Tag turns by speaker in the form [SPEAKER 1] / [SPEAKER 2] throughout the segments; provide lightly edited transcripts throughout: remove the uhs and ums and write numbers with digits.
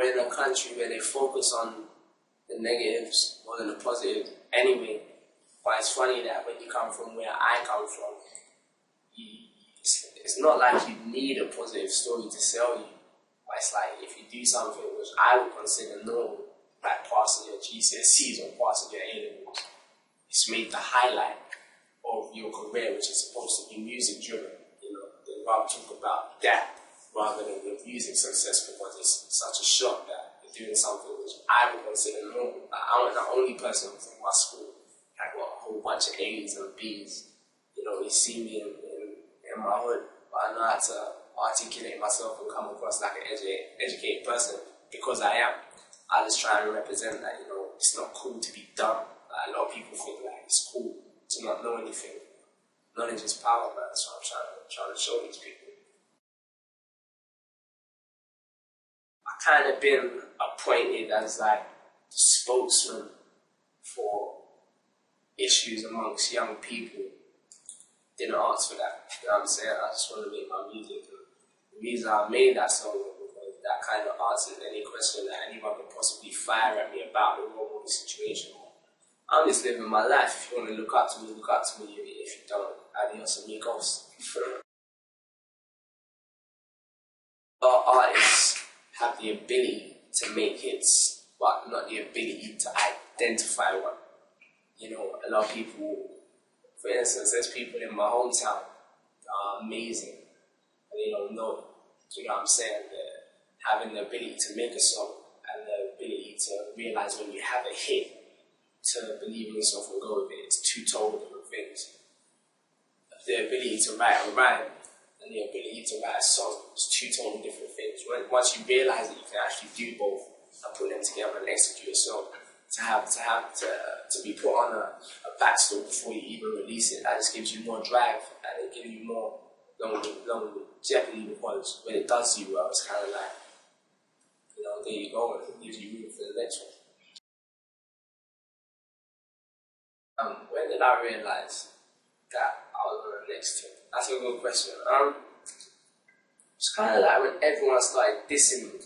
[SPEAKER 1] we're in a country where they focus on the negatives more than the positive anyway. But it's funny that when you come from where I come from, it's not like you need a positive story to sell you. But it's like if you do something which I would consider normal, like passing your GCSEs or passing your A-levels, it's made the highlight of your career, which is supposed to be music driven. You know, they'd rather talk about that rather than your music success, because it's such a shock that you're doing something which I would consider normal. Like, I was the only person from my school that got a whole bunch of A's and B's. You know, you see me in my hood, but I know how to articulate myself and come across like an educated person because I am. I just try and represent that, you know, it's not cool to be dumb. Like, a lot of people think like it's cool to not know anything. Knowledge is power, man. That's what I'm trying to show these people. I kind of been appointed as like the spokesman for issues amongst young people. Didn't ask for that. You know what I'm saying? I just want to make my music. The reason I made that song was because that kind of answers any question that anyone could possibly fire at me about the role model situation. I'm just living my life. If you want to look up to me, look up to me. If you don't, adios amigos. Our artists have the ability to make hits, but not the ability to identify one. You know, a lot of people, for instance, there's people in my hometown that are amazing, and they don't know it. You know what I'm saying? They're having the ability to make a song and the ability to realize when you have a hit, to believe in yourself and go with it. It's two totally different things. The ability to write a rhyme and the ability to write a song is two totally different things. Once you realize that you can actually do both and put them together and execute a song, to be put on a backstop before you even release it, that just gives you more drive and it gives you more longevity, because when it does you well, it's kind of like, you know, there you go, and it gives you room for the next one. When did I realize that I was on the next tip? That's a good question. It's kind of like when everyone started dissing me,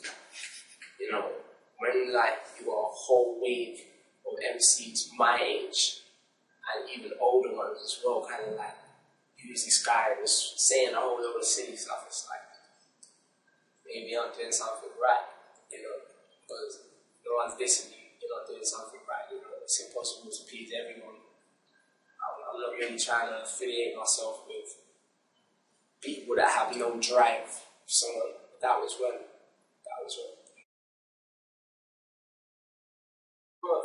[SPEAKER 1] you know, when like you got a whole wave of MCs my age and even older ones as well, kind of like, who's this guy was saying a whole lot of silly stuff. It's like, maybe I'm doing something right, you know, because no one's dissing you, you're not doing something right, you know, it's impossible to please everyone. I'm not really trying to affiliate myself with people that have no drive. So that was when.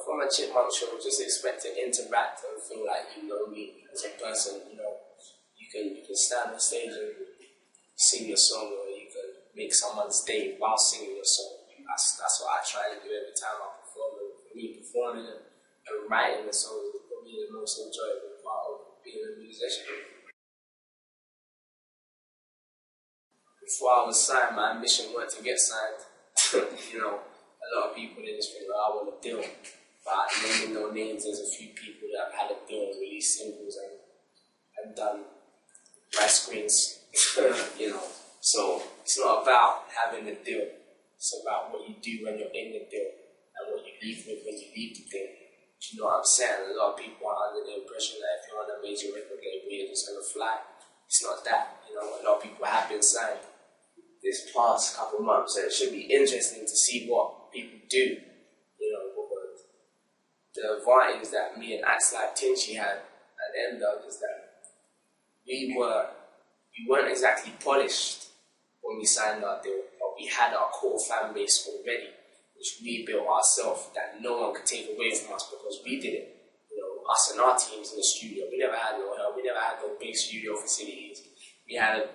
[SPEAKER 1] From a Chipmunk show, just expect to interact and feel like you know me as a person. You know, you can stand on stage and sing your song, or you can make someone's day while singing your song. That's what I try to do every time I perform. For me, performing and writing the songs is probably the most enjoyable part of being a musician. Before I was signed, my ambition was to get signed. You know, a lot of people they just think, I want a deal. But naming no names, there's a few people that have had a deal and released singles and done rice screens. You know, so it's not about having a deal. It's about what you do when you're in the deal and what you leave with when you leave the deal. You know what I'm saying? A lot of people are under the impression that if you're on a major record label, you're just gonna fly. It's not that. You know, a lot of people have been signed this past couple of months, and it should be interesting to see what people do. You know, because the advantage that me and acts like Tinchy had at the end of is that we weren't exactly polished when we signed our deal, but we had our core fan base already, which we built ourselves, that no one could take away from us because we did it. You know, us and our teams in the studio, we never had no help, we never had no big studio facilities. We had a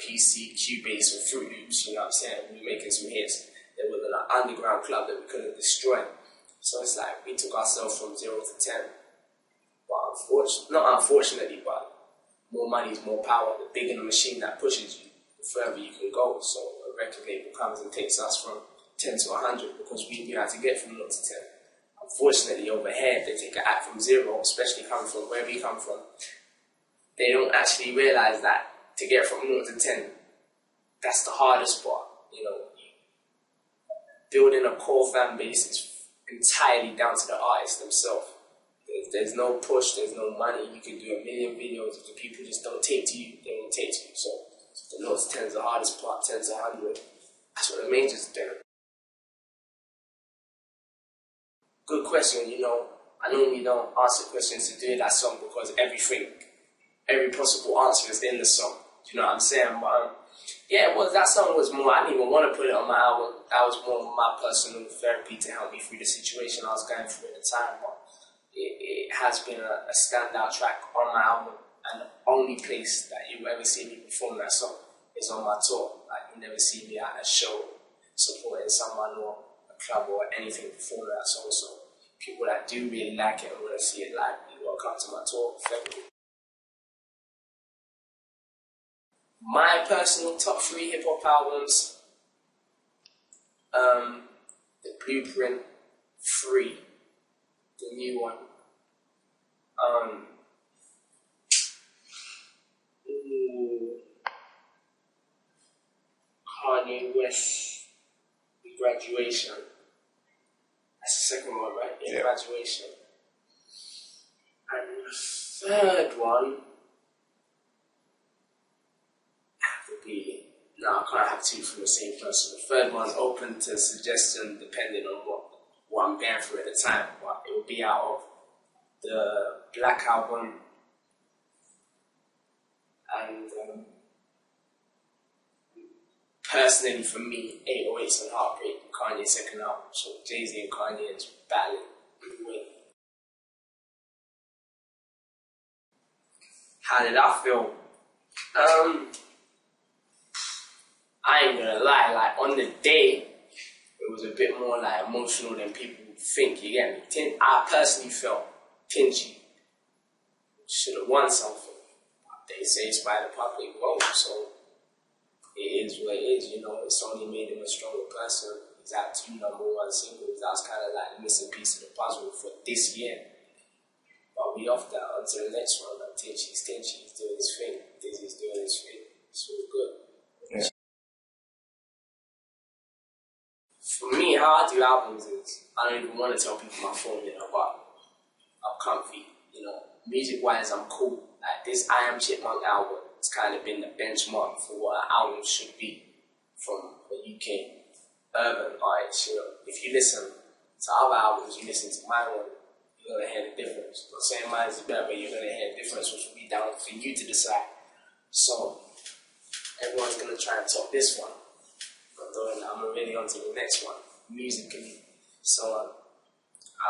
[SPEAKER 1] PC, Cubase and Fruit Loops, you know what I'm saying? We were making some hits. There was an underground club that we couldn't destroy. So it's like we took ourselves from 0 to 10. But not unfortunately, but more money is more power. The bigger the machine that pushes you, the further you can go. So a record label comes and takes us from 10 to 100 because we knew how to get from 0 to 10. Unfortunately, over here, they take an act from 0, especially coming from where we come from. They don't actually realize that to get from 0 to 10, that's the hardest part. You know, building a core fan base is entirely down to the artists themselves. There's no push, there's no money. You can do a million videos. If the people just don't take to you, they won't take to you. So the notes 10 is the hardest part, 10 to 100. That's what the majors do. Good question, you know. I normally don't answer questions to do that song because every possible answer is in the song. Do you know what I'm saying? But yeah, that song was more, I didn't even want to put it on my album. That was more of my personal therapy to help me through the situation I was going through at the time. But it has been a standout track on my album, and the only place that you ever see me perform that song is on my tour. Like, you never see me at a show supporting someone or a club or anything performing that song. So people that do really like it and want to see it live, you gotta come to my tour in February. My personal top 3 hip hop albums, The Blueprint 3, the new one. Kanye West, Graduation. That's the second one, right? Yeah, Graduation. And the third one, no, I can't have 2 from the same person. The third one's open to suggestion depending on what I'm going through at the time. But it will be out of the Black Album and personally for me, 808s and Heartbreak, Kanye's second album. So Jay-Z and Kanye is battling with the way. How did I feel? I ain't gonna lie, like on the day, it was a bit more like emotional than people think, you get me? I personally felt Tingy should have won something. They say it's by the public vote, so it is what it is, you know. It's only made him a stronger person. He's had 2 #1 singles. That was kind of like the missing piece of the puzzle for this year. But we off that onto the next one. Like Tingy's doing his thing, Dizzy's doing his thing. It's all good. Yeah. For me, how I do albums is, I don't even want to tell people my formula, but I'm comfy, you know. Music-wise, I'm cool. Like this I Am Chipmunk album, it's kind of been the benchmark for what an album should be from the UK urban artists, you know. If you listen to other albums, you listen to my one, you're going to hear the difference. I'm not saying mine is better, but you're going to hear the difference, which will be down for you to decide. So, everyone's going to try and top this one. I'm already on to the next one, musically. So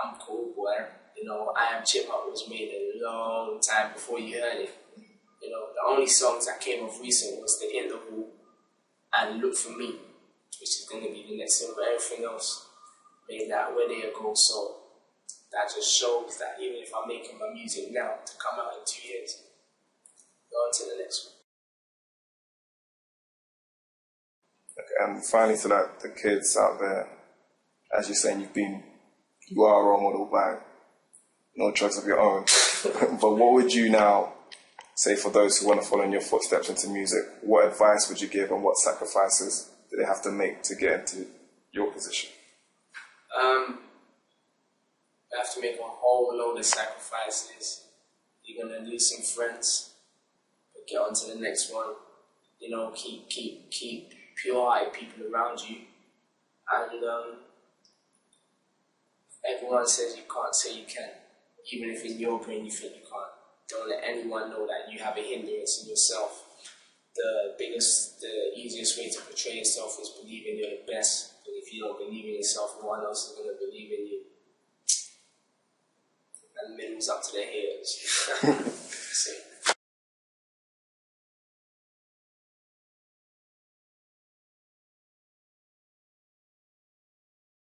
[SPEAKER 1] I'm cool, boy. You know, I Am Chipmunk was made a long time before you heard it. You know, the only songs that came off recent was The Interval and Look For Me, which is going to be the next single. Everything else made that way they ago. So that just shows that even if I'm making my music now to come out in 2 years, go on to the next one.
[SPEAKER 2] And finally, to like the kids out there, as you're saying, you are a role model by no choice of your own. But what would you now say for those who want to follow in your footsteps into music? What advice would you give, and what sacrifices do they have to make to get into your position?
[SPEAKER 1] You have to make a whole load of sacrifices. You're gonna lose some friends, but get on to the next one. You know, keep pure-eyed people around you, and everyone says you can't say you can, even if in your brain you think you can't. Don't let anyone know that you have a hindrance in yourself. The easiest way to portray yourself is believing you're the best, but if you don't believe in yourself, no one else is going to believe in you. And middle's up to their haters.